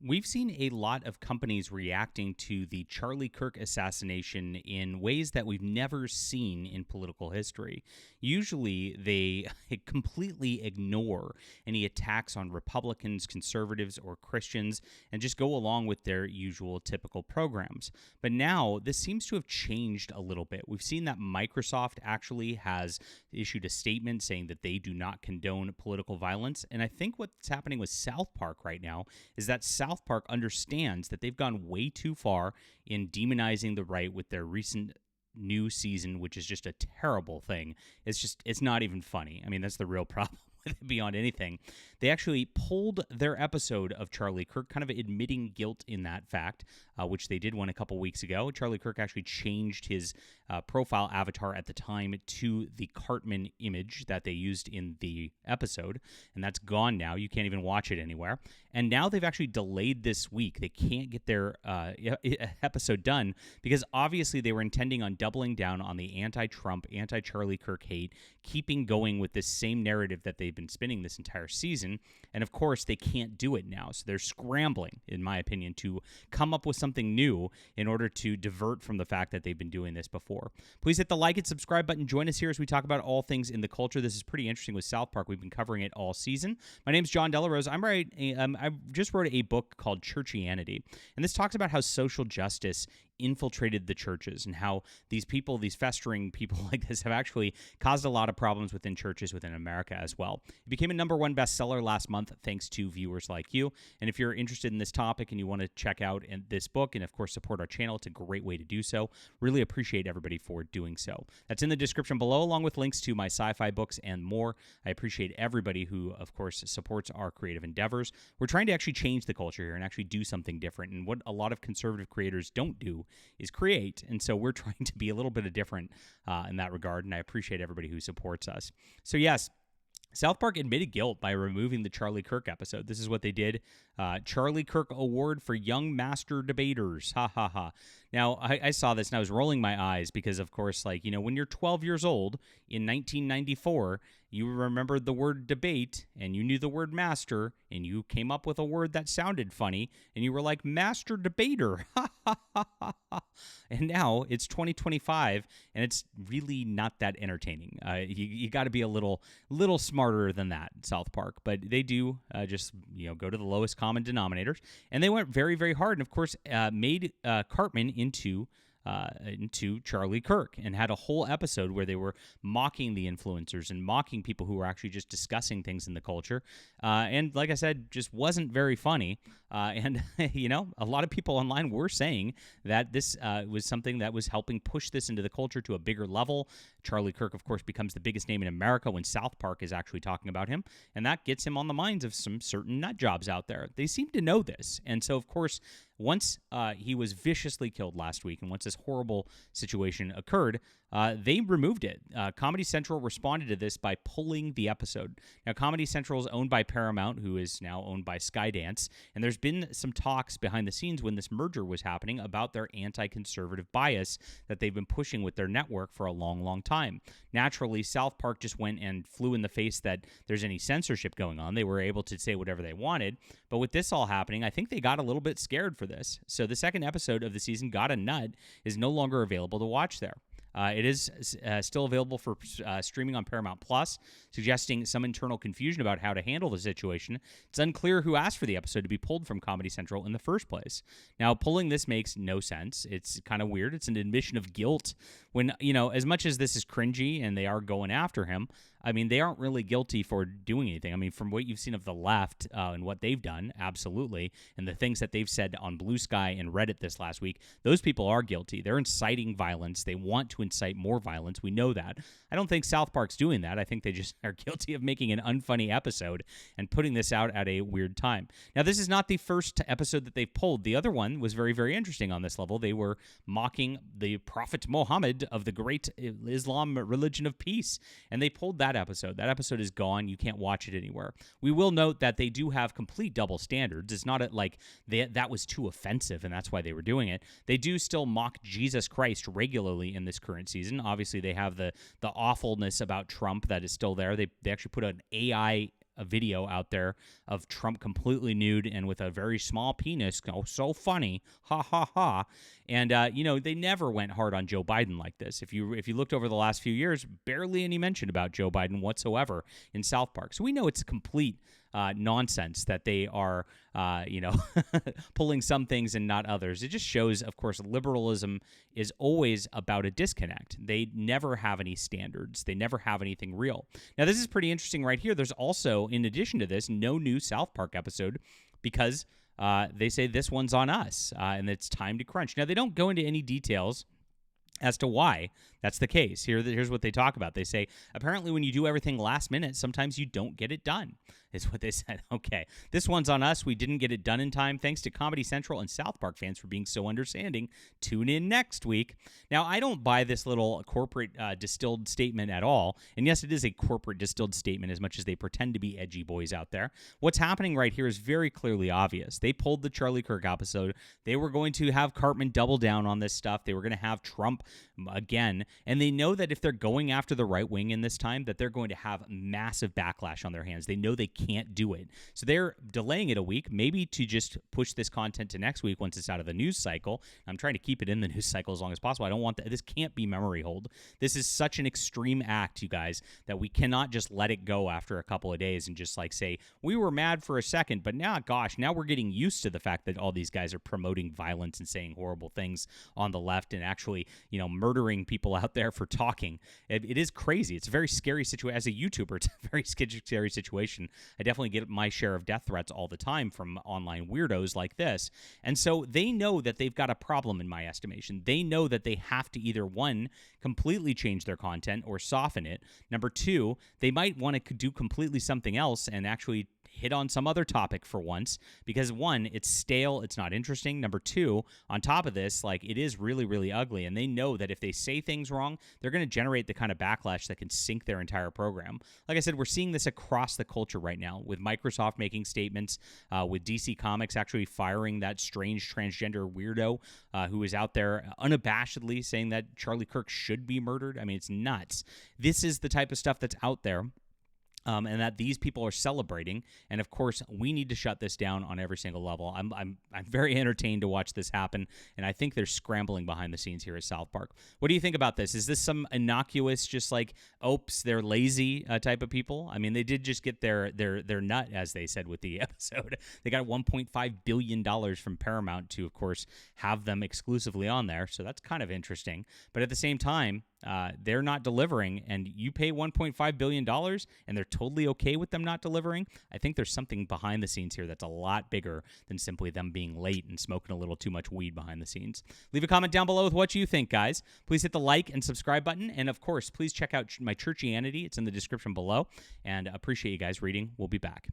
We've seen a lot of companies reacting to the Charlie Kirk assassination in ways that we've never seen in political history. Usually, they completely ignore any attacks on Republicans, conservatives, or Christians and just go along with their usual typical programs. But now, this seems to have changed a little bit. We've seen that Microsoft actually has issued a statement saying that they do not condone political violence. And I think what's happening with South Park right now is that South Park understands that they've gone way too far in demonizing the right with their recent new season, which is just a terrible thing. It's not even funny. I mean, that's the real problem with it beyond anything. They actually pulled their episode of Charlie Kirk, kind of admitting guilt in that fact, which they did one a couple weeks ago. Charlie Kirk actually changed his profile avatar at the time to the Cartman image that they used in the episode, and that's gone now. You can't even watch it anywhere. And now they've actually delayed this week. They can't get their episode done because obviously they were intending on doubling down on the anti-Trump, anti-Charlie Kirk hate, keeping going with this same narrative that they've been spinning this entire season. And of course, they can't do it now. So they're scrambling, in my opinion, to come up with something new in order to divert from the fact that they've been doing this before. Please hit the like and subscribe button. Join us here as we talk about all things in the culture. This is pretty interesting with South Park. We've been covering it all season. My name's John Delarose. I just wrote a book called Churchianity, and this talks about how social justice infiltrated the churches and how these people, these festering people like this, have actually caused a lot of problems within churches within America as well. It became a #1 bestseller last month thanks to viewers like you. And if you're interested in this topic and you want to check out this book and, of course, support our channel, it's a great way to do so. Really appreciate everybody for doing so. That's in the description below, along with links to my sci-fi books and more. I appreciate everybody who, of course, supports our creative endeavors. We're trying to actually change the culture here and actually do something different. And what a lot of conservative creators don't do is create. And so we're trying to be a little bit different in that regard. And I appreciate everybody who supports us. So yes, South Park admitted guilt by removing the Charlie Kirk episode. This is what they did. Charlie Kirk Award for Young Master Debaters. Ha ha ha. Now, I saw this and I was rolling my eyes because, of course, when you're 12 years old in 1994, you remembered the word debate and you knew the word master and you came up with a word that sounded funny and you were like, master debater. Ha ha ha ha ha. And now it's 2025 and it's really not that entertaining. You got to be a little smarter than that, South Park. But they do just go to the lowest common denominators, and they went very, very hard. And of course, made Cartman into Charlie Kirk and had a whole episode where they were mocking the influencers and mocking people who were actually just discussing things in the culture. And like I said, just wasn't very funny. And, a lot of people online were saying that this was something that was helping push this into the culture to a bigger level. Charlie Kirk, of course, becomes the biggest name in America when South Park is actually talking about him. And that gets him on the minds of some certain nut jobs out there. They seem to know this. And so, of course, once he was viciously killed last week and once this horrible situation occurred, they removed it. Comedy Central responded to this by pulling the episode. Now, Comedy Central is owned by Paramount, who is now owned by Skydance, and there's been some talks behind the scenes when this merger was happening about their anti-conservative bias that they've been pushing with their network for a long, long time. Naturally, South Park just went and flew in the face that there's any censorship going on. They were able to say whatever they wanted, but with this all happening, I think they got a little bit scared for this. So the second episode of the season, Got a Nut, is no longer available to watch there. It is still available for streaming on Paramount Plus, suggesting some internal confusion about how to handle the situation. It's unclear who asked for the episode to be pulled from Comedy Central in the first place. Now, pulling this makes no sense. It's kind of weird. It's an admission of guilt when, as much as this is cringy and they are going after him, I mean, they aren't really guilty for doing anything. I mean, from what you've seen of the left and what they've done, absolutely, and the things that they've said on Blue Sky and Reddit this last week, those people are guilty. They're inciting violence. They want to incite more violence. We know that. I don't think South Park's doing that. I think they just are guilty of making an unfunny episode and putting this out at a weird time. Now, this is not the first episode that they've pulled. The other one was very, very interesting on this level. They were mocking the Prophet Muhammad of the great Islam religion of peace, and they pulled that episode. That episode is gone. You can't watch it anywhere. We will note that they do have complete double standards. It's not like that was too offensive, and that's why they were doing it. They do still mock Jesus Christ regularly in this current season. Obviously, they have the awfulness about Trump that is still there. They actually put an AI a video out there of Trump completely nude and with a very small penis. Oh, so funny, ha ha ha. And they never went hard on Joe Biden like this. If you looked over the last few years, barely any mention about Joe Biden whatsoever in South Park. So we know it's complete nonsense that they are, pulling some things and not others. It just shows, of course, liberalism is always about a disconnect. They never have any standards. They never have anything real. Now, this is pretty interesting right here. There's also, in addition to this, no new South Park episode because they say this one's on us and it's time to crunch. Now, they don't go into any details as to why that's the case. Here's what they talk about. They say, apparently when you do everything last minute, sometimes you don't get it done, is what they said. Okay, this one's on us. We didn't get it done in time. Thanks to Comedy Central and South Park fans for being so understanding. Tune in next week. Now, I don't buy this little corporate distilled statement at all. And yes, it is a corporate distilled statement as much as they pretend to be edgy boys out there. What's happening right here is very clearly obvious. They pulled the Charlie Kirk episode. They were going to have Cartman double down on this stuff. They were going to have Trump again. And they know that if they're going after the right wing in this time, that they're going to have massive backlash on their hands. They know they can't do it. So they're delaying it a week, maybe to just push this content to next week once it's out of the news cycle. I'm trying to keep it in the news cycle as long as possible. I don't want that. This can't be memory hold. This is such an extreme act, you guys, that we cannot just let it go after a couple of days and just like say, we were mad for a second, but now we're getting used to the fact that all these guys are promoting violence and saying horrible things on the left and actually, murdering people out there for talking. It is crazy. It's a very scary situation. As a YouTuber, it's a very scary situation. I definitely get my share of death threats all the time from online weirdos like this. And so they know that they've got a problem in my estimation. They know that they have to either, one, completely change their content or soften it. Number two, they might want to do completely something else and actually hit on some other topic for once because, one, it's stale, it's not interesting. Number two, on top of this, it is really, really ugly, and they know that if they say things wrong, they're going to generate the kind of backlash that can sink their entire program. Like I said, we're seeing this across the culture right now with Microsoft making statements, with DC Comics actually firing that strange transgender weirdo who is out there unabashedly saying that Charlie Kirk should be murdered. I mean, it's nuts. This is the type of stuff that's out there. And that these people are celebrating, and of course, we need to shut this down on every single level. I'm very entertained to watch this happen, and I think they're scrambling behind the scenes here at South Park. What do you think about this? Is this some innocuous, just like, oops, they're lazy type of people? I mean, they did just get their nut, as they said with the episode. They got $1.5 billion from Paramount to, of course, have them exclusively on there, so that's kind of interesting. But at the same time, they're not delivering, and you pay $1.5 billion, and they're totally okay with them not delivering. I think there's something behind the scenes here that's a lot bigger than simply them being late and smoking a little too much weed behind the scenes. Leave a comment down below with what you think, guys. Please hit the like and subscribe button, and of course, please check out my Churchianity. It's in the description below, and appreciate you guys reading. We'll be back.